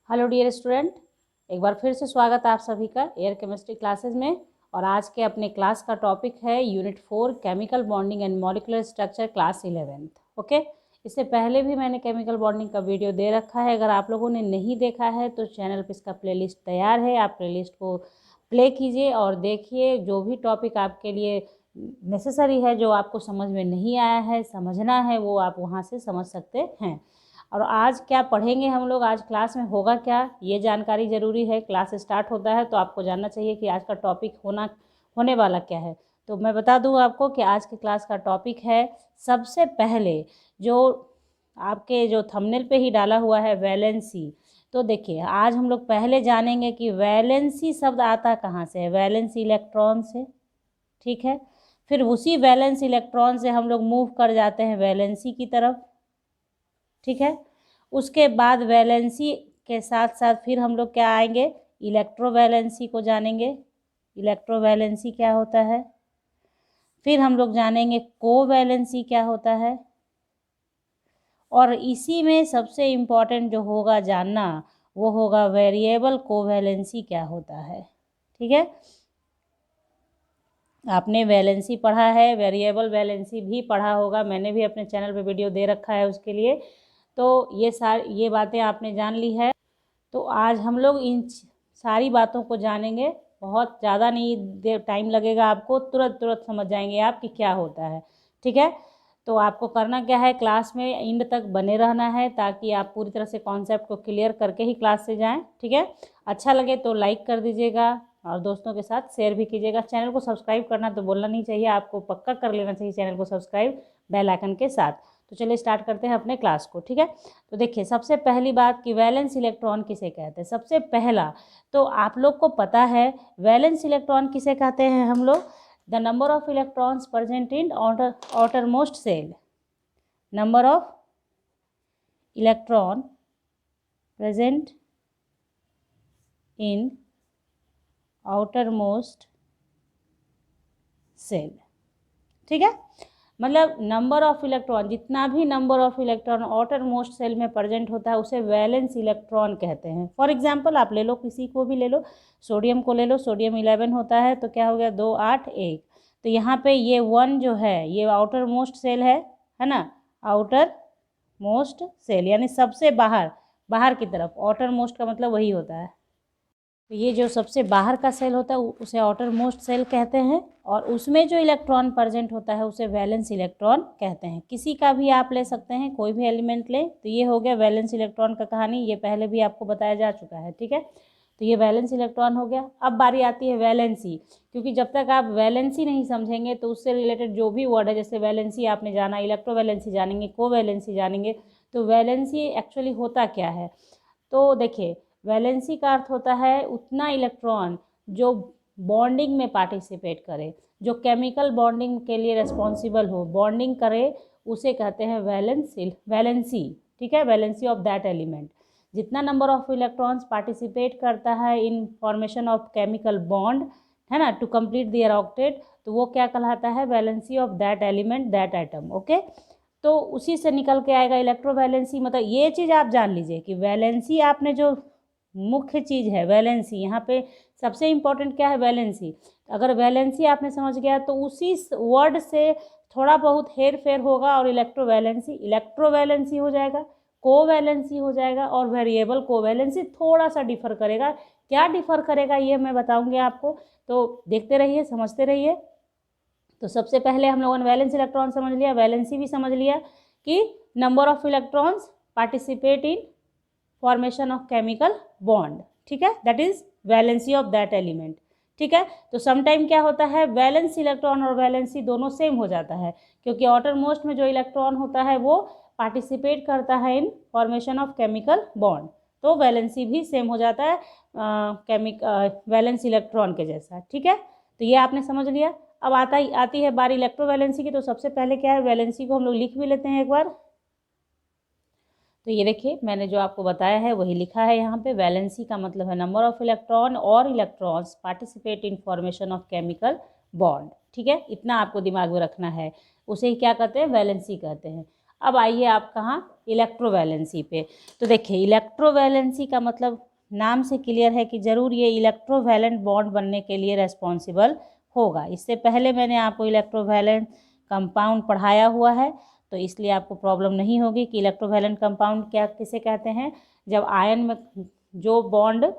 Hello dear student, एक बार फिर से स्वागत है आप सभी का एयर केमिस्ट्री क्लासेस में। और आज के अपने क्लास का टॉपिक है unit 4 chemical bonding and molecular structure class 11th। Okay, इससे पहले भी मैंने केमिकल बॉन्डिंग का वीडियो दे रखा है। अगर आप लोगों ने नहीं देखा है तो चैनल पर इसका प्लेलिस्ट तैयार है, आप प्लेलिस्ट को प्ले कीजिए और देखिए। जो भी टॉपिक आपके लिए नेसेसरी है, जो आपको समझ में नहीं आया है, समझना है, वो आप वहाँ से समझ सकते हैं। और आज क्या पढ़ेंगे हम लोग, आज क्लास में होगा क्या, ये जानकारी ज़रूरी है। क्लास स्टार्ट होता है तो आपको जानना चाहिए कि आज का टॉपिक होने वाला क्या है। तो मैं बता दूं आपको कि आज की क्लास का टॉपिक है, सबसे पहले जो आपके जो थंबनेल पे ही डाला हुआ है, वैलेंसी। तो देखिए, आज हम लोग पहले जानेंगे कि वैलेंसी शब्द आता कहाँ से है। वैलेंसी इलेक्ट्रॉन से, ठीक है। फिर उसी वैलेंस इलेक्ट्रॉन से हम लोग मूव कर जाते हैं वैलेंसी की तरफ, ठीक है। उसके बाद वैलेंसी के साथ साथ फिर हम लोग क्या आएंगे, इलेक्ट्रोवैलेंसी को जानेंगे। इलेक्ट्रोवैलेंसी क्या होता है। फिर हम लोग जानेंगे कोवैलेंसी क्या होता है। और इसी में सबसे इम्पॉर्टेंट जो होगा जानना, वो होगा वेरिएबल कोवैलेंसी क्या होता है, ठीक है। आपने वैलेंसी पढ़ा है, वेरिएबल वैलेंसी भी पढ़ा होगा, मैंने भी अपने चैनल पे वीडियो दे रखा है उसके लिए। तो ये बातें आपने जान ली है। तो आज हम लोग इन सारी बातों को जानेंगे। बहुत ज़्यादा नहीं देर टाइम लगेगा, आपको तुरंत समझ जाएंगे आप कि क्या होता है, ठीक है। तो आपको करना क्या है, क्लास में एंड तक बने रहना है ताकि आप पूरी तरह से कॉन्सेप्ट को क्लियर करके ही क्लास से जाएं, ठीक है। अच्छा लगे तो लाइक कर दीजिएगा और दोस्तों के साथ शेयर भी कीजिएगा। चैनल को सब्सक्राइब करना तो बोलना नहीं चाहिए, आपको पक्का कर लेना चाहिए चैनल को सब्सक्राइब बेल आइकन के साथ। तो चलिए स्टार्ट करते हैं अपने क्लास को, ठीक है। तो देखिए, सबसे पहली बात कि वैलेंस इलेक्ट्रॉन किसे कहते हैं। सबसे पहला तो आप लोग को पता है वैलेंस इलेक्ट्रॉन किसे कहते हैं हम लोग, the number of electrons present in outer most shell. Number of electron present in outer most shell, ठीक है। मतलब नंबर ऑफ इलेक्ट्रॉन, जितना भी number of electron outer most shell में प्रेजेंट होता है उसे वैलेंस इलेक्ट्रॉन कहते हैं। फॉर एग्जांपल आप ले लो, किसी को भी ले लो, सोडियम को ले लो, सोडियम 11 होता है तो क्या हो गया, 2 8 1। तो यहाँ पे ये 1 जो है ये आउटर मोस्ट सेल है ना, आउटर मोस्ट सेल यानी सबसे बाहर, बाहर की तरफ। आउटर मोस्ट का मतलब वही होता है। तो ये जो सबसे बाहर का सेल होता है उसे आउटर मोस्ट सेल कहते हैं। और उसमें जो इलेक्ट्रॉन प्रेजेंट होता है उसे वैलेंस इलेक्ट्रॉन कहते हैं। किसी का भी आप ले सकते हैं, कोई भी एलिमेंट ले। तो ये हो गया वैलेंस इलेक्ट्रॉन का कहानी, ये पहले भी आपको बताया जा चुका है, ठीक है। तो ये वैलेंस इलेक्ट्रॉन हो गया। अब बारी आती है वैलेंसी, क्योंकि जब तक आप वैलेंसी नहीं समझेंगे तो उससे रिलेटेड जो भी वर्ड है, जैसे वैलेंसी आपने जाना, इलेक्ट्रोवैलेंसी जानेंगे, कोवैलेंसी जानेंगे। तो वैलेंसी एक्चुअली होता क्या है, तो देखिए, वैलेंसी का अर्थ होता है उतना इलेक्ट्रॉन जो बॉन्डिंग में पार्टिसिपेट करे, जो केमिकल बॉन्डिंग के लिए रिस्पॉन्सिबल हो, बॉन्डिंग करे, उसे कहते हैं वैलेंसी, ठीक है। वैलेंसी ऑफ दैट एलिमेंट, जितना नंबर ऑफ इलेक्ट्रॉन्स पार्टिसिपेट करता है in formation of chemical bond, है ना, टू कंप्लीट देयर ऑक्टेट, तो वो क्या कहलाता है, valency of that element, that atom, okay. तो उसी से निकल के आएगा इलेक्ट्रोवैलेंसी। मतलब ये चीज़ आप जान लीजिए कि वैलेंसी आपने जो मुख्य चीज़ है वैलेंसी, यहाँ पे सबसे इम्पोर्टेंट क्या है, वैलेंसी। अगर वैलेंसी आपने समझ गया तो उसी वर्ड से थोड़ा बहुत हेर फेर होगा और इलेक्ट्रोवैलेंसी हो जाएगा, कोवैलेंसी हो जाएगा, और वेरिएबल कोवैलेंसी थोड़ा सा डिफर करेगा। क्या डिफर करेगा ये मैं बताऊंगी आपको, तो देखते रहिए, समझते रहिए। तो सबसे पहले हम लोगों ने वैलेंस इलेक्ट्रॉन समझ लिया, वैलेंसी भी समझ लिया कि number of electrons participate in formation of chemical bond, ठीक है, that is valency of that element, ठीक है। तो समटाइम क्या होता है, वैलेंस इलेक्ट्रॉन और वैलेंसी दोनों सेम हो जाता है, क्योंकि आउटर मोस्ट में जो इलेक्ट्रॉन होता है वो पार्टिसिपेट करता है in formation of chemical bond, तो वैलेंसी भी सेम हो जाता है वैलेंस इलेक्ट्रॉन के जैसा, ठीक है। तो ये आपने समझ लिया। अब आती है बारी इलेक्ट्रोवैलेंसी की। तो सबसे पहले क्या है, वैलेंसी को हम लोग लिख भी लेते हैं एक बार। तो ये देखिए, मैंने जो आपको बताया है वही लिखा है यहाँ पे। वैलेंसी का मतलब है नंबर ऑफ इलेक्ट्रॉन और electrons participate in formation of chemical bond, ठीक है। इतना आपको दिमाग में रखना है, उसे ही क्या कहते हैं, वैलेंसी कहते हैं। अब आइए आप कहाँ, इलेक्ट्रोवैलेंसी पे। तो देखिए इलेक्ट्रोवैलेंसी का मतलब नाम से क्लियर है कि ज़रूर ये इलेक्ट्रोवैलेंट बॉन्ड बनने के लिए रेस्पॉन्सिबल होगा। इससे पहले मैंने आपको इलेक्ट्रोवैलेंट कंपाउंड पढ़ाया हुआ है, तो इसलिए आपको प्रॉब्लम नहीं होगी कि इलेक्ट्रोवैलेंट कंपाउंड क्या किसे कहते हैं। जब आयन में जो बॉन्ड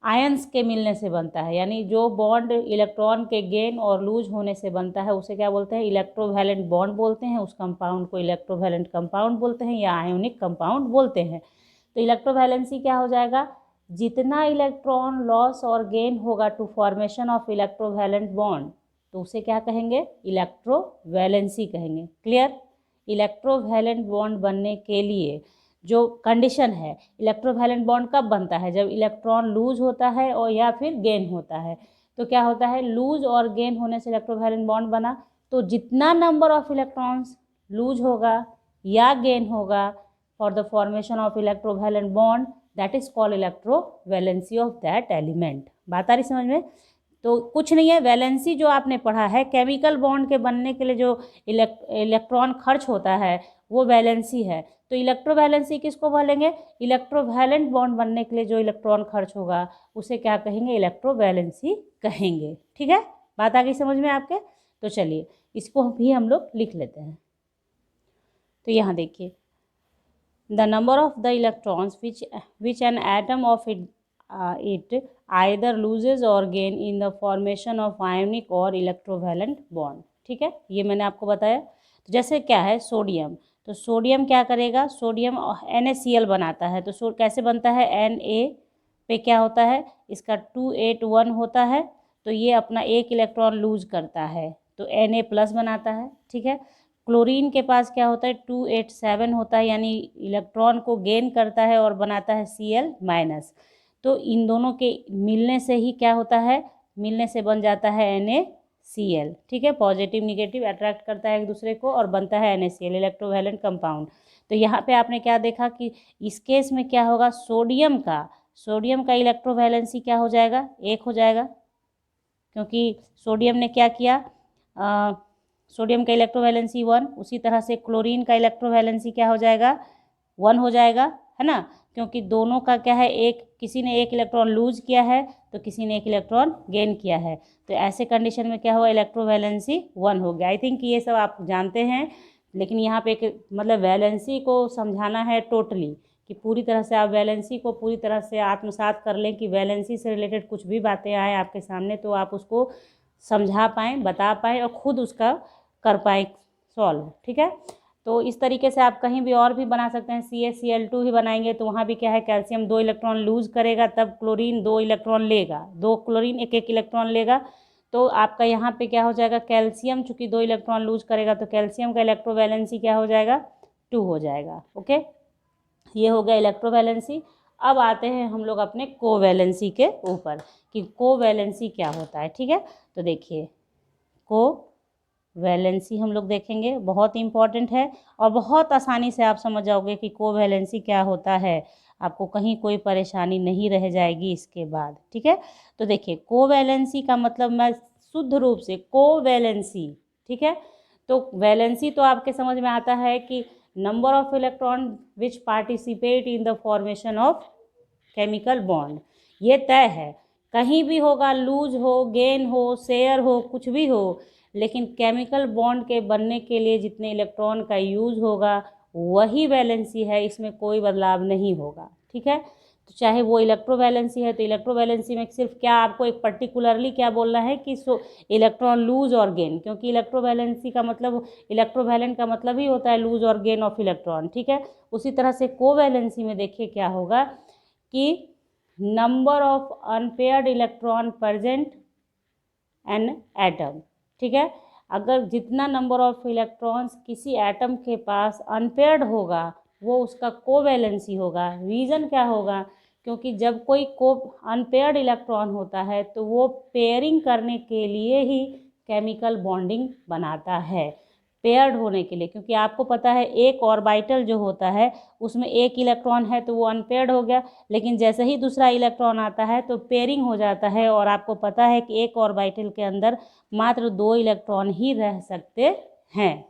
आयंस के मिलने से बनता है, यानी जो बॉन्ड इलेक्ट्रॉन के गेन और लूज होने से बनता है, उसे क्या बोलते हैं, इलेक्ट्रोवैलेंट बॉन्ड बोलते हैं। उस कंपाउंड को इलेक्ट्रोवैलेंट कंपाउंड बोलते हैं या आयोनिक कंपाउंड बोलते हैं। तो इलेक्ट्रोवैलेंसी क्या हो जाएगा, जितना इलेक्ट्रॉन लॉस और गेन होगा to formation of electrovalent bond, तो उसे क्या कहेंगे, इलेक्ट्रोवैलेंसी कहेंगे। क्लियर। इलेक्ट्रोवैलेंट बॉन्ड बनने के लिए जो कंडीशन है, इलेक्ट्रोवैलेंट बॉन्ड कब बनता है, जब इलेक्ट्रॉन लूज होता है और या फिर गेन होता है। तो क्या होता है, लूज और गेन होने से इलेक्ट्रोवैलेंट बॉन्ड बना, तो जितना नंबर ऑफ इलेक्ट्रॉन्स लूज होगा या गेन होगा for the formation of electrovalent bond, that is called electrovalency of that element. बात आ रही समझ में। तो कुछ नहीं है, वैलेंसी जो आपने पढ़ा है, केमिकल बॉन्ड के बनने के लिए जो इलेक्ट्रॉन खर्च होता है वो वैलेंसी है। तो इलेक्ट्रोवैलेंसी किसको बोलेंगे, इलेक्ट्रोवैलेंट बॉन्ड बनने के लिए जो इलेक्ट्रॉन खर्च होगा उसे क्या कहेंगे, इलेक्ट्रोवैलेंसी कहेंगे। ठीक है, बात आ गई समझ में आपके। तो चलिए इसको भी हम लोग लिख लेते हैं। तो यहाँ देखिए, the number of the electrons which an atom of it either loses or gain in the formation of ionic or electrovalent bond। ठीक है, ये मैंने आपको बताया। तो जैसे क्या है, सोडियम, तो सोडियम क्या करेगा, सोडियम NaCl बनाता है। तो कैसे बनता है, Na पे क्या होता है, इसका 281 होता है, तो ये अपना एक इलेक्ट्रॉन लूज करता है तो Na+ बनाता है। ठीक है, क्लोरीन के पास क्या होता है, 287 होता है, यानी इलेक्ट्रॉन को गेन करता है और बनाता है Cl-। तो इन दोनों के मिलने से ही क्या होता है, मिलने से बन जाता है NaCl। ठीक है, पॉजिटिव निगेटिव अट्रैक्ट करता है एक दूसरे को और बनता है NaCl, इलेक्ट्रोवैलेंट कंपाउंड। तो यहाँ पे आपने क्या देखा कि इस केस में क्या होगा, सोडियम का इलेक्ट्रोवैलेंसी क्या हो जाएगा, 1 हो जाएगा, क्योंकि सोडियम ने क्या किया, सोडियम का इलेक्ट्रोवैलेंसी 1। उसी तरह से क्लोरीन का इलेक्ट्रोवैलेंसी क्या हो जाएगा, 1 हो जाएगा, है ना, क्योंकि दोनों का क्या है, एक किसी ने एक इलेक्ट्रॉन लूज किया है तो किसी ने एक इलेक्ट्रॉन गेन किया है। तो ऐसे कंडीशन में क्या हुआ, इलेक्ट्रोवैलेंसी 1 हो गया। आई थिंक ये सब आप जानते हैं, लेकिन यहाँ पे एक मतलब वैलेंसी को समझाना है टोटली, कि पूरी तरह से आप वैलेंसी को पूरी तरह से आत्मसात कर लें, कि वैलेंसी से रिलेटेड कुछ भी बातें आए आपके सामने तो आप उसको समझा पाएँ, बता पाएँ और ख़ुद उसका कर पाएँ सॉल्व। ठीक है, तो इस तरीके से आप कहीं भी और भी बना सकते हैं। CaCl2 ही बनाएंगे तो वहाँ भी क्या है, कैल्शियम 2 इलेक्ट्रॉन लूज करेगा, तब क्लोरीन 2 इलेक्ट्रॉन लेगा, 2 क्लोरीन एक इलेक्ट्रॉन लेगा। तो आपका यहाँ पे क्या हो जाएगा, कैल्शियम चूँकि 2 इलेक्ट्रॉन लूज करेगा तो कैल्शियम का इलेक्ट्रोवैलेंसी क्या हो जाएगा, 2 हो जाएगा। ओके, ये हो गया इलेक्ट्रोवैलेंसी। अब आते हैं हम लोग अपने कोवैलेंसी के ऊपर, कि कोवैलेंसी क्या होता है। ठीक है, तो देखिए कोवैलेंसी हम लोग देखेंगे, बहुत इंपॉर्टेंट है और बहुत आसानी से आप समझ जाओगे कि कोवैलेंसी क्या होता है, आपको कहीं कोई परेशानी नहीं रह जाएगी इसके बाद। ठीक है, तो देखिए कोवैलेंसी का मतलब मैं शुद्ध रूप से कोवैलेंसी, ठीक है, तो वैलेंसी तो आपके समझ में आता है कि number of electron which participate in the formation of chemical bond, ये तय है, कहीं भी होगा, लूज हो, गेन हो, शेयर हो, कुछ भी हो, लेकिन केमिकल बॉन्ड के बनने के लिए जितने इलेक्ट्रॉन का यूज़ होगा वही वैलेंसी है, इसमें कोई बदलाव नहीं होगा। ठीक है, तो चाहे वो इलेक्ट्रोवैलेंसी है तो इलेक्ट्रोवैलेंसी में सिर्फ क्या आपको एक पर्टिकुलरली क्या बोलना है कि इलेक्ट्रॉन लूज और गेन, क्योंकि इलेक्ट्रोवैलेंसी का मतलब, इलेक्ट्रोवैलेंट का मतलब ही होता है लूज और गेन ऑफ इलेक्ट्रॉन। ठीक है, उसी तरह से कोवैलेंसी में देखिए क्या होगा कि number of unpaired electron present an atom. ठीक है, अगर जितना नंबर ऑफ इलेक्ट्रॉन्स किसी एटम के पास अनपेयर्ड होगा वो उसका कोवैलेंसी होगा। रीज़न क्या होगा, क्योंकि जब कोई अनपेयर्ड इलेक्ट्रॉन होता है तो वो पेयरिंग करने के लिए ही केमिकल बॉन्डिंग बनाता है, पेयर्ड होने के लिए, क्योंकि आपको पता है एक ऑर्बिटल जो होता है उसमें एक इलेक्ट्रॉन है तो वो अनपेयर्ड हो गया, लेकिन जैसे ही दूसरा इलेक्ट्रॉन आता है तो पेयरिंग हो जाता है, और आपको पता है कि एक ऑर्बिटल के अंदर मात्र 2 इलेक्ट्रॉन ही रह सकते हैं।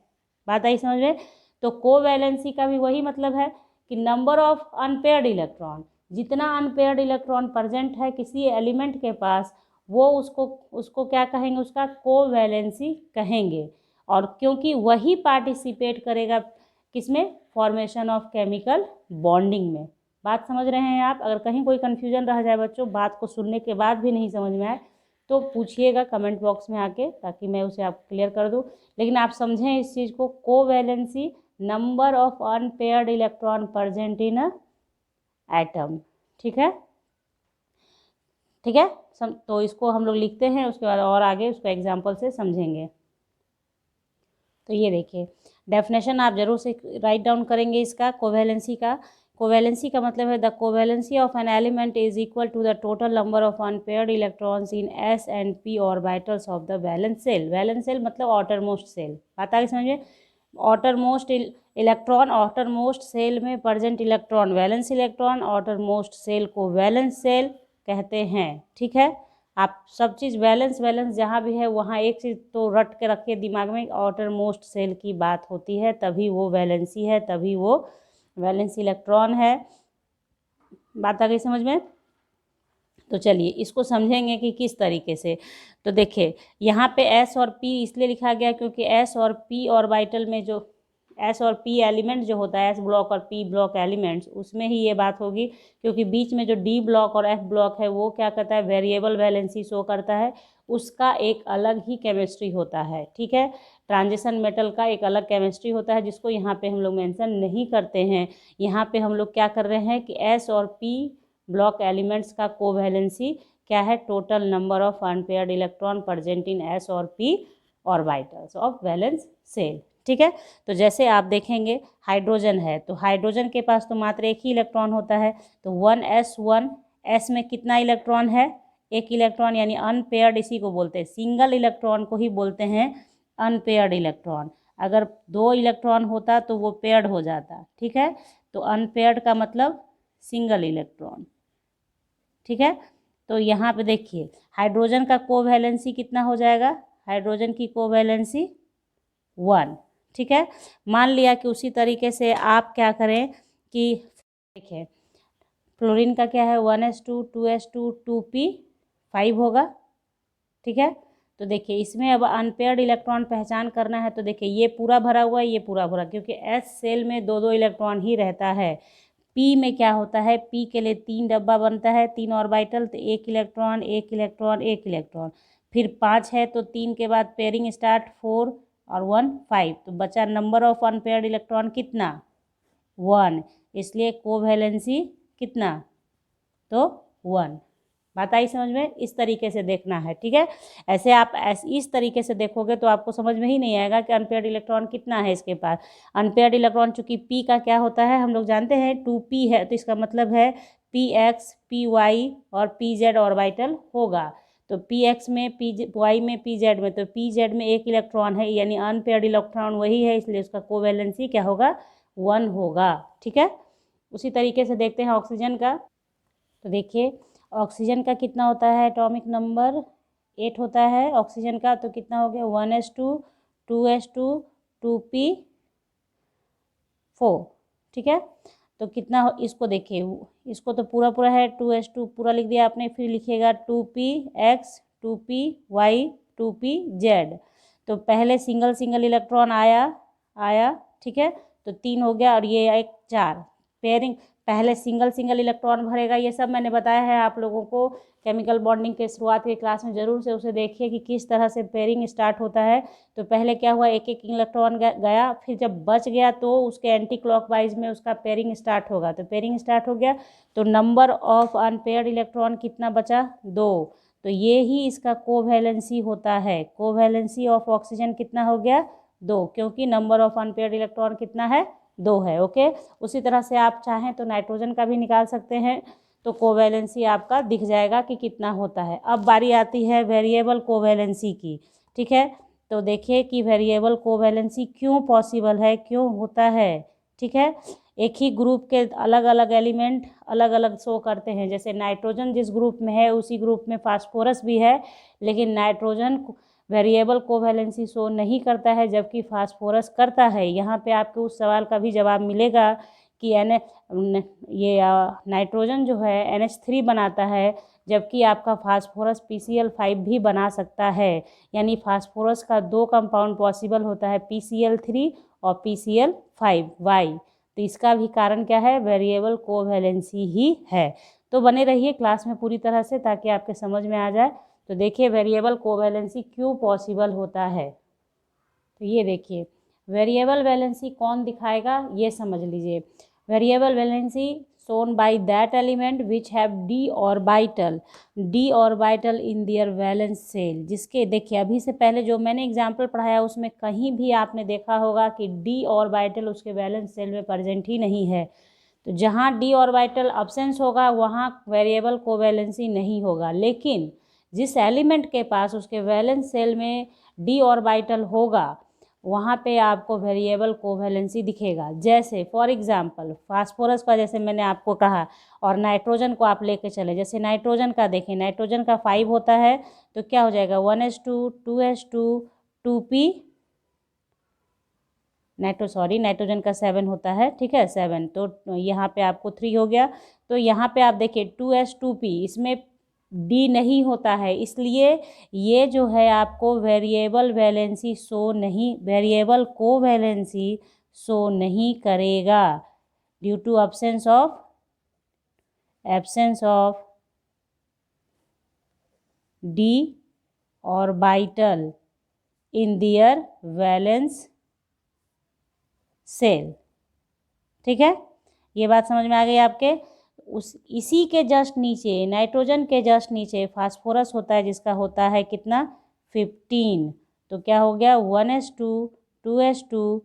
बात आई समझ में। तो कोवैलेंसी का भी वही मतलब है कि नंबर ऑफ अनपेयर्ड इलेक्ट्रॉन, जितना अनपेयर्ड इलेक्ट्रॉन प्रेजेंट है किसी एलिमेंट के पास, वो उसको क्या कहेंगे, उसका कोवैलेंसी कहेंगे। और क्योंकि वही पार्टिसिपेट करेगा किसमें, फॉर्मेशन ऑफ केमिकल बॉन्डिंग में। बात समझ रहे हैं आप? अगर कहीं कोई कन्फ्यूजन रह जाए बच्चों, बात को सुनने के बाद भी नहीं समझ में आए, तो पूछिएगा कमेंट बॉक्स में आके, ताकि मैं उसे आप क्लियर कर दूं। लेकिन आप समझें इस चीज़ को, covalency number of unpaired electron present in a atom. ठीक है, ठीक है। तो इसको हम लोग लिखते हैं, उसके बाद और आगे उसको एग्जाम्पल से समझेंगे। तो ये देखिए, डेफिनेशन आप जरूर से राइट डाउन करेंगे इसका, कोवैलेंसी का। कोवैलेंसी का मतलब है the covalency of an element is equal to the total number of unpaired electrons in S and P orbitals of the valence shell. Valence shell मतलब आउटरमोस्ट सेल। बात आगे समझिए, आउटरमोस्ट इलेक्ट्रॉन, आउटरमोस्ट सेल में present electron valence electron, outermost shell को valence shell कहते हैं। ठीक है, आप सब चीज़ वैलेंस वैलेंस जहाँ भी है वहाँ एक चीज़ तो रट के रखिए दिमाग में, आउटर मोस्ट सेल की बात होती है, तभी वो वैलेंसी है, तभी वो वैलेंस इलेक्ट्रॉन है। बात आ गई समझ में? तो चलिए इसको समझेंगे कि किस तरीके से। तो देखिए यहाँ पे एस और पी इसलिए लिखा गया क्योंकि एस और पी ऑर्बिटल में जो एस और पी एलिमेंट जो होता है, एस ब्लॉक और पी ब्लॉक एलिमेंट्स, उसमें ही ये बात होगी, क्योंकि बीच में जो डी ब्लॉक और एफ ब्लॉक है वो क्या करता है, वेरिएबल वैलेंसी शो करता है, उसका एक अलग ही केमिस्ट्री होता है। ठीक है, ट्रांजिशन मेटल का एक अलग केमिस्ट्री होता है, जिसको यहाँ पे हम लोग मेंशन नहीं करते हैं। यहाँ पे हम लोग क्या कर रहे हैं कि एस और पी ब्लॉक एलिमेंट्स का कोवैलेंसी क्या है, total number of unpaired electron present in S और P orbitals of valence shell. ठीक है, तो जैसे आप देखेंगे हाइड्रोजन है, तो हाइड्रोजन के पास तो मात्र एक ही इलेक्ट्रॉन होता है, तो 1s1, एस में कितना इलेक्ट्रॉन है, एक इलेक्ट्रॉन, यानी अनपेयर्ड इसी को बोलते हैं, सिंगल इलेक्ट्रॉन को ही बोलते हैं अनपेयर्ड इलेक्ट्रॉन। अगर 2 इलेक्ट्रॉन होता तो वो पेयर्ड हो जाता। ठीक है, तो अनपेयर्ड का मतलब सिंगल इलेक्ट्रॉन। ठीक है, तो यहाँ पे देखिए हाइड्रोजन का कोवैलेंसी कितना हो जाएगा, हाइड्रोजन की कोवैलेंसी 1। ठीक है, मान लिया कि उसी तरीके से आप क्या करें कि देखिए फ्लोरीन का क्या है, 1s2 2s2 2p5 होगा। ठीक है, तो देखिए इसमें अब अनपेयर्ड इलेक्ट्रॉन पहचान करना है, तो देखिए ये पूरा भरा हुआ है, ये पूरा भरा, क्योंकि एस सेल में 2 इलेक्ट्रॉन ही रहता है। पी में क्या होता है, पी के लिए 3 डब्बा बनता है, 3 ऑर्बिटल, तो 1 इलेक्ट्रॉन 1 इलेक्ट्रॉन 1 इलेक्ट्रॉन, फिर 5 है तो 3 के बाद पेयरिंग स्टार्ट, 4 और 1 5, तो बचा नंबर ऑफ अनपेयर्ड इलेक्ट्रॉन कितना, 1, इसलिए कोवैलेंसी कितना, तो 1। बात आई समझ में? इस तरीके से देखना है। ठीक है, ऐसे आप इस तरीके से देखोगे तो आपको समझ में ही नहीं आएगा कि अनपेयर्ड इलेक्ट्रॉन कितना है इसके पास। अनपेयर्ड इलेक्ट्रॉन चूंकि पी का क्या होता है हम लोग जानते हैं, 2p है, तो इसका मतलब है px py और pz ऑर्बिटल होगा। तो px में py में pz में, तो pz में 1 इलेक्ट्रॉन है, यानी अनपेयर्ड इलेक्ट्रॉन वही है, इसलिए उसका कोवैलेंसी क्या होगा, 1 होगा। ठीक है, उसी तरीके से देखते हैं ऑक्सीजन का। तो देखिए ऑक्सीजन का कितना होता है, एटॉमिक नंबर 8 होता है ऑक्सीजन का, तो कितना हो गया, 1s2 2s2 2p4। ठीक है, तो कितना इसको देखिए, इसको तो पूरा पूरा है, 2s2 पूरा लिख दिया आपने, फिर लिखिएगा 2px 2py 2pz, तो पहले सिंगल सिंगल इलेक्ट्रॉन आया। ठीक है, तो 3 हो गया, और ये एक 4 पेयरिंग, पहले सिंगल सिंगल इलेक्ट्रॉन भरेगा, ये सब मैंने बताया है आप लोगों को केमिकल बॉन्डिंग के शुरुआत के क्लास में, ज़रूर से उसे देखिए कि किस तरह से पेयरिंग स्टार्ट होता है। तो पहले क्या हुआ, एक एक इलेक्ट्रॉन गया, फिर जब बच गया तो उसके एंटी क्लॉकवाइज में उसका पेयरिंग स्टार्ट होगा, तो पेयरिंग स्टार्ट हो गया, तो नंबर ऑफ अनपेयर्ड इलेक्ट्रॉन कितना बचा, 2, तो ये ही इसका कोवैलेंसी होता है। कोवैलेंसी ऑफ ऑक्सीजन कितना हो गया, 2, क्योंकि नंबर ऑफ अनपेयर्ड इलेक्ट्रॉन कितना है, 2 है। ओके, उसी तरह से आप चाहें तो नाइट्रोजन का भी निकाल सकते हैं, तो कोवैलेंसी आपका दिख जाएगा कि कितना होता है। अब बारी आती है वेरिएबल कोवैलेंसी की। ठीक है, तो देखिए कि वेरिएबल कोवैलेंसी क्यों पॉसिबल है, क्यों होता है। ठीक है, एक ही ग्रुप के अलग अलग एलिमेंट अलग अलग शो करते हैं, जैसे नाइट्रोजन जिस ग्रुप में है उसी ग्रुप में फास्फोरस भी है, लेकिन नाइट्रोजन वेरिएबल कोवैलेंसी शो नहीं करता है, जबकि फास्फोरस करता है। यहाँ पे आपको उस सवाल का भी जवाब मिलेगा कि ये नाइट्रोजन जो है NH3 बनाता है, जबकि आपका फास्फोरस PCl5 भी बना सकता है। यानी फास्फोरस का 2 कंपाउंड पॉसिबल होता है, PCl3 और PCl5। वाई? तो इसका भी कारण क्या है? वेरिएबल कोवैलेंसी ही है। तो बने रहिए क्लास में पूरी तरह से, ताकि आपके समझ में आ जाए। तो देखिए वेरिएबल कोवैलेंसी क्यों पॉसिबल होता है। तो ये देखिए वेरिएबल वैलेंसी कौन दिखाएगा, ये समझ लीजिए। Variable valency shown by that element which have d orbital in their valence shell। जिसके देखिए अभी से पहले जो मैंने एग्जाम्पल पढ़ाया उसमें कहीं भी आपने देखा होगा कि d ऑर्बिटल उसके वैलेंस सेल में प्रेजेंट ही नहीं है। तो जहाँ d ऑर्बिटल अब्सेंस होगा वहाँ वेरिएबल कोवैलेंसी नहीं होगा, लेकिन जिस एलिमेंट के पास उसके वैलेंस सेल में d ऑर्बिटल होगा वहाँ पे आपको वेरिएबल कोवैलेंसी दिखेगा। जैसे फॉर एग्जांपल फास्फोरस का जैसे मैंने आपको कहा, और नाइट्रोजन को आप लेके चले। जैसे नाइट्रोजन का देखें, नाइट्रोजन का 5 होता है तो क्या हो जाएगा 1s2 2s2 2p। नाइट्रोजन का 7 होता है, ठीक है 7। तो यहाँ पे आपको 3 हो गया। तो यहाँ पे आप देखिए 2s2p, इसमें d नहीं होता है, इसलिए ये जो है आपको वेरिएबल कोवैलेंसी शो नहीं करेगा due to absence of d orbital in their valence shell. ठीक है, ये बात समझ में आ गई आपके। इसी के जस्ट नीचे, नाइट्रोजन के जस्ट नीचे फास्फोरस होता है, जिसका होता है कितना 15। तो क्या हो गया 1s2 2s2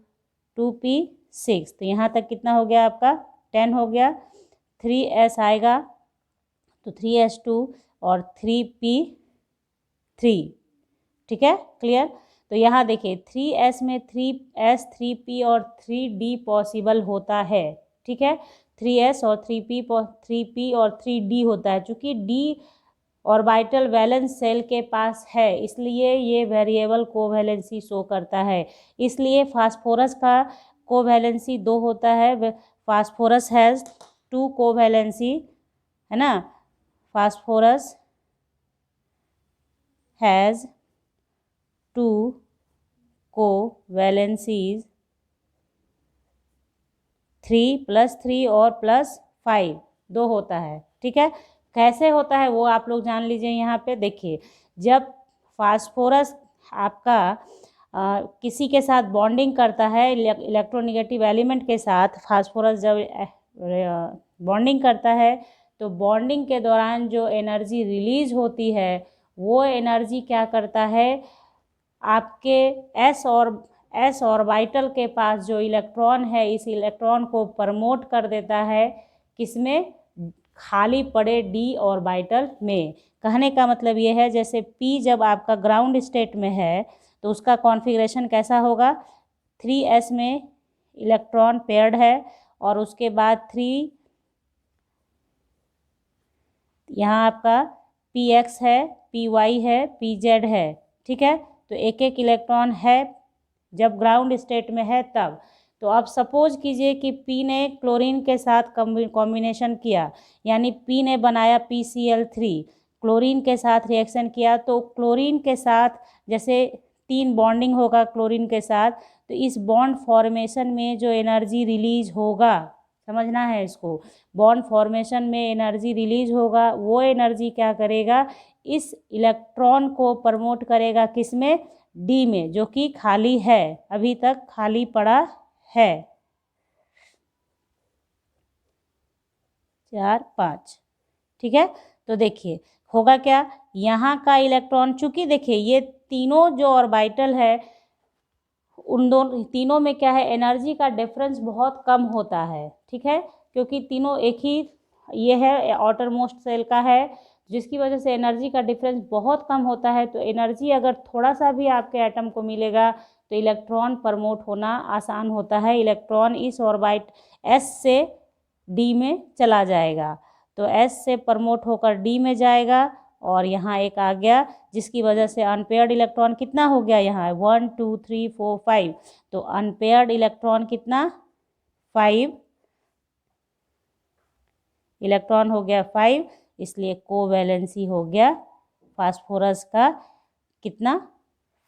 2p6। तो यहाँ तक कितना हो गया आपका 10 हो गया। 3s आएगा तो 3s2 और 3p3। ठीक है, क्लियर। तो यहाँ देखिए 3s में 3s 3p और 3d पॉसिबल होता है। ठीक है, 3s और 3p और 3d होता है। चूँकि d ऑर्बिटल वैलेंस सेल के पास है, इसलिए ये वेरिएबल कोवैलेंसी शो करता है। इसलिए फास्फोरस का कोवैलेंसी 2 होता है। फास्फोरस हैज़ 2 कोवैलेंसी, है ना। फास्फोरस हैज़ 2 कोवैलेंसीज, 3 + 3 और +5 2 होता है। ठीक है, कैसे होता है वो आप लोग जान लीजिए। यहाँ पे देखिए, जब फास्फोरस आपका किसी के साथ बॉन्डिंग करता है, इलेक्ट्रोनेगेटिव एलिमेंट के साथ फास्फोरस जब बॉन्डिंग करता है, तो बॉन्डिंग के दौरान जो एनर्जी रिलीज होती है वो एनर्जी क्या करता है, आपके एस ऑर्बिटल के पास जो इलेक्ट्रॉन है, इस इलेक्ट्रॉन को प्रमोट कर देता है किसमें, खाली पड़े डी ऑर्बिटल में। कहने का मतलब ये है, जैसे P जब आपका ग्राउंड स्टेट में है तो उसका कॉन्फ़िगरेशन कैसा होगा, 3s में इलेक्ट्रॉन पेयर्ड है और उसके बाद 3 यहाँ आपका px है, py है, pz है। ठीक है, तो एक एक इलेक्ट्रॉन है जब ग्राउंड स्टेट में है तब। तो अब सपोज कीजिए कि P ने क्लोरीन के साथ कॉम्बिनेशन किया, यानी P ने बनाया PCl3, क्लोरीन के साथ रिएक्शन किया, तो क्लोरीन के साथ जैसे 3 बॉन्डिंग होगा क्लोरीन के साथ, तो इस बॉन्ड फॉर्मेशन में जो एनर्जी रिलीज होगा, समझना है इसको, बॉन्ड फॉर्मेशन में एनर्जी रिलीज होगा, वो एनर्जी क्या करेगा, इस इलेक्ट्रॉन को प्रमोट करेगा किसमें, डी में, जो कि खाली है, अभी तक खाली पड़ा है। 4 5। ठीक है, तो देखिए होगा क्या, यहाँ का इलेक्ट्रॉन, चूंकि देखिए ये तीनों जो ऑर्बिटल है उन दोनों तीनों में क्या है, एनर्जी का डिफरेंस बहुत कम होता है। ठीक है, क्योंकि तीनों एक ही ये है, आउटर मोस्ट सेल का है, जिसकी वजह से एनर्जी का डिफरेंस बहुत कम होता है। तो एनर्जी अगर थोड़ा सा भी आपके एटम को मिलेगा तो इलेक्ट्रॉन प्रमोट होना आसान होता है। इलेक्ट्रॉन इस ऑर्बिट एस से डी में चला जाएगा, तो एस से प्रमोट होकर डी में जाएगा और यहाँ एक आ गया, जिसकी वजह से अनपेयर्ड इलेक्ट्रॉन कितना हो गया, यहाँ 1 2 3 4 5, तो अनपेयर्ड इलेक्ट्रॉन कितना, 5 इलेक्ट्रॉन हो गया 5, इसलिए कोवैलेंसी हो गया फास्फोरस का कितना,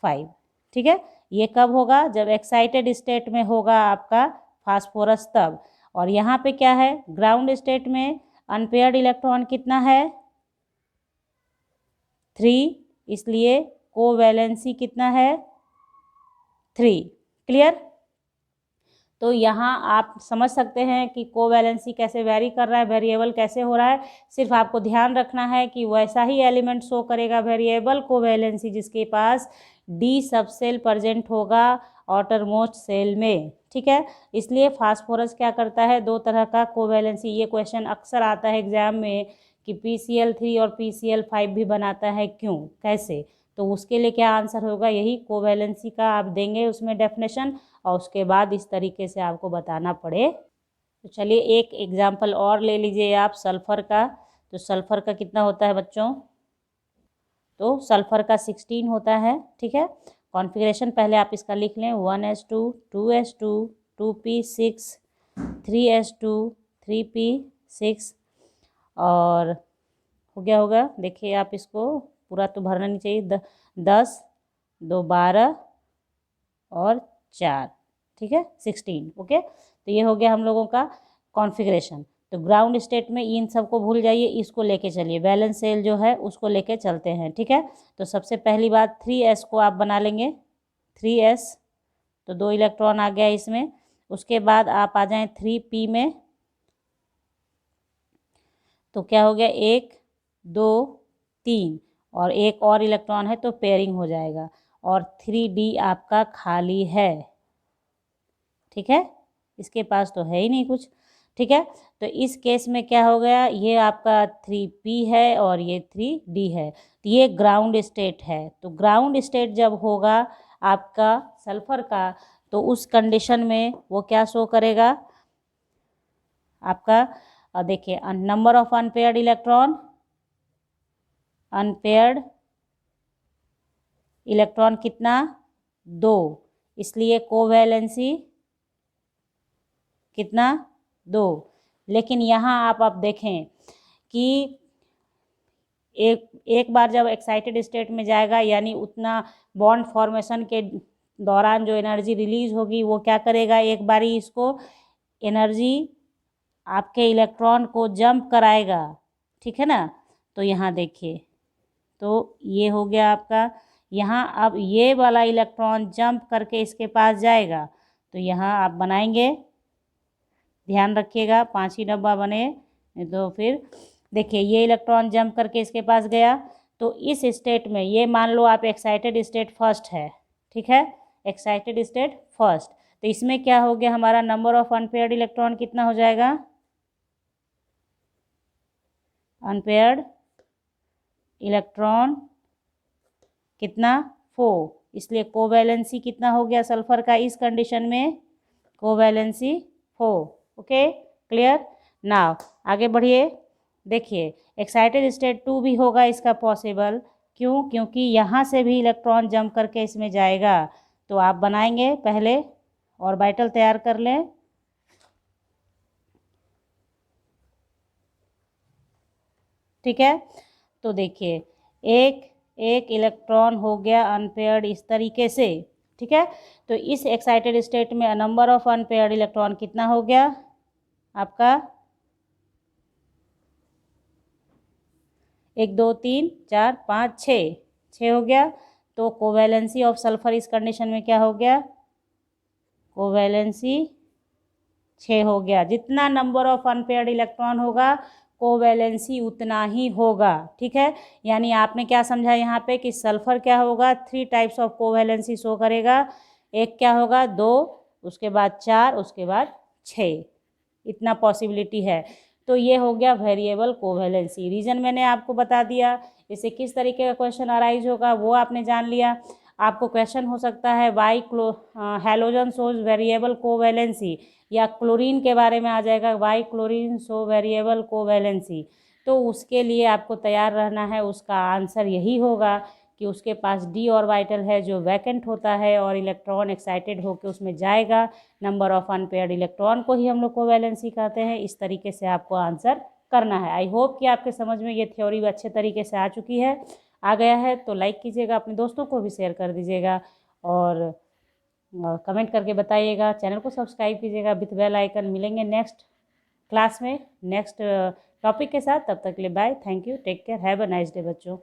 5। ठीक है, ये कब होगा, जब एक्साइटेड स्टेट में होगा आपका फास्फोरस तब। और यहाँ पे क्या है, ग्राउंड स्टेट में अनपेयर्ड इलेक्ट्रॉन कितना है, 3, इसलिए कोवैलेंसी कितना है, 3। क्लियर। तो यहाँ आप समझ सकते हैं कि कोवैलेंसी कैसे वेरी कर रहा है, वेरिएबल कैसे हो रहा है। सिर्फ आपको ध्यान रखना है कि वैसा ही एलिमेंट शो करेगा वेरिएबल कोवैलेंसी जिसके पास डी सबसेल प्रेजेंट होगा आउटर मोस्ट सेल में। ठीक है, इसलिए फास्फोरस क्या करता है, दो तरह का कोवैलेंसी, ये क्वेश्चन अक्सर आता है एग्जाम में कि PCl3 और PCl5 भी बनाता है, क्यों, कैसे, तो उसके लिए क्या आंसर होगा, यही कोवैलेंसी का आप देंगे उसमें डेफिनेशन, और उसके बाद इस तरीके से आपको बताना पड़े। तो चलिए एक एग्जाम्पल और ले लीजिए आप सल्फ़र का। तो सल्फ़र का कितना होता है बच्चों, तो सल्फ़र का 16 होता है। ठीक है, कॉन्फ़िगरेशन पहले आप इसका लिख लें, 1s2 2s2 2p6 3s2 3p6, और हो गया होगा, देखिए आप इसको पूरा तो भरना नहीं चाहिए, 10 2 12 और 4, ठीक है 16। ओके, तो ये हो गया हम लोगों का कॉन्फ़िगरेशन। तो ग्राउंड स्टेट में इन सबको भूल जाइए, इसको लेके चलिए, बैलेंस सेल जो है उसको लेके चलते हैं। ठीक है, तो सबसे पहली बात 3s को आप बना लेंगे, 3s, तो 2 इलेक्ट्रॉन आ गया इसमें। उसके बाद आप आ जाएं 3p में, तो क्या हो गया, 1 2 3, और एक और इलेक्ट्रॉन है तो पेयरिंग हो जाएगा, और 3d आपका खाली है। ठीक है, इसके पास तो है ही नहीं कुछ। ठीक है, तो इस केस में क्या हो गया, ये आपका 3p है और ये 3d है, तो ये ग्राउंड स्टेट है। तो ग्राउंड स्टेट जब होगा आपका सल्फ़र का, तो उस कंडीशन में वो क्या शो करेगा आपका, देखिए number of unpaired electron, unpaired electron कितना, 2, इसलिए कोवैलेंसी कितना, 2। लेकिन यहाँ आप देखें कि एक बार जब एक्साइटेड स्टेट में जाएगा, यानी उतना बॉन्ड फॉर्मेशन के दौरान जो एनर्जी रिलीज होगी वो क्या करेगा, एक बारी इसको एनर्जी आपके इलेक्ट्रॉन को जंप कराएगा। ठीक है ना, तो यहाँ देखिए, तो ये हो गया आपका, यहाँ अब ये वाला इलेक्ट्रॉन जंप करके इसके पास जाएगा, तो यहाँ आप बनाएंगे, ध्यान रखिएगा 5 ही डब्बा बने, तो फिर देखिए ये इलेक्ट्रॉन जंप करके इसके पास गया, तो इस स्टेट में ये मान लो आप एक्साइटेड स्टेट फर्स्ट है। ठीक है, एक्साइटेड स्टेट फर्स्ट, तो इसमें क्या हो गया, हमारा नंबर ऑफ अनपेयर्ड इलेक्ट्रॉन कितना हो जाएगा, अनपेयर्ड इलेक्ट्रॉन कितना, 4, इसलिए कोवैलेंसी कितना हो गया सल्फ़र का इस कंडीशन में, कोवैलेंसी 4। Okay, clear. नाउ आगे बढ़िए, देखिए एक्साइटेड स्टेट 2 भी होगा इसका पॉसिबल, क्यों, क्योंकि यहाँ से भी इलेक्ट्रॉन जंप करके इसमें जाएगा। तो आप बनाएंगे पहले ऑर्बिटल तैयार कर लें, ठीक है, तो देखिए एक इलेक्ट्रॉन हो गया अनपेयर्ड इस तरीके से। ठीक है, तो इस एक्साइटेड स्टेट में नंबर ऑफ अनपेयर्ड इलेक्ट्रॉन कितना हो गया आपका, 1 2 3 4 5 6 हो गया। तो कोवैलेंसी ऑफ सल्फ़र इस कंडीशन में क्या हो गया, कोवैलेंसी 6 हो गया। जितना नंबर ऑफ अनपेयर्ड इलेक्ट्रॉन होगा कोवैलेंसी उतना ही होगा। ठीक है, यानी आपने क्या समझा यहाँ पे कि सल्फ़र क्या होगा, 3 टाइप्स ऑफ कोवैलेंसी शो करेगा, एक क्या होगा 2, उसके बाद 4, उसके बाद 6, इतना पॉसिबिलिटी है। तो ये हो गया वेरिएबल कोवैलेंसी। रीज़न मैंने आपको बता दिया, इसे किस तरीके का क्वेश्चन अराइज होगा वो आपने जान लिया। आपको क्वेश्चन हो सकता है why halogen shows variable covalency, या क्लोरीन के बारे में आ जाएगा why chlorine show variable covalency. तो उसके लिए आपको तैयार रहना है। उसका आंसर यही होगा कि उसके पास d ऑर्बिटल है जो वैकेंट होता है और इलेक्ट्रॉन एक्साइटेड होकर उसमें जाएगा। नंबर ऑफ अनपेयर्ड इलेक्ट्रॉन को ही हम लोग को वैलेंसी कहते हैं। इस तरीके से आपको आंसर करना है। आई होप कि आपके समझ में ये थ्योरी अच्छे तरीके से आ गया है। तो लाइक कीजिएगा, अपने दोस्तों को भी शेयर कर दीजिएगा और कमेंट करके बताइएगा। चैनल को सब्सक्राइब कीजिएगा विथ बेल आइकन। मिलेंगे नेक्स्ट क्लास में नेक्स्ट टॉपिक के साथ। तब तक के लिए bye, thank you, take care, have a nice day बच्चों।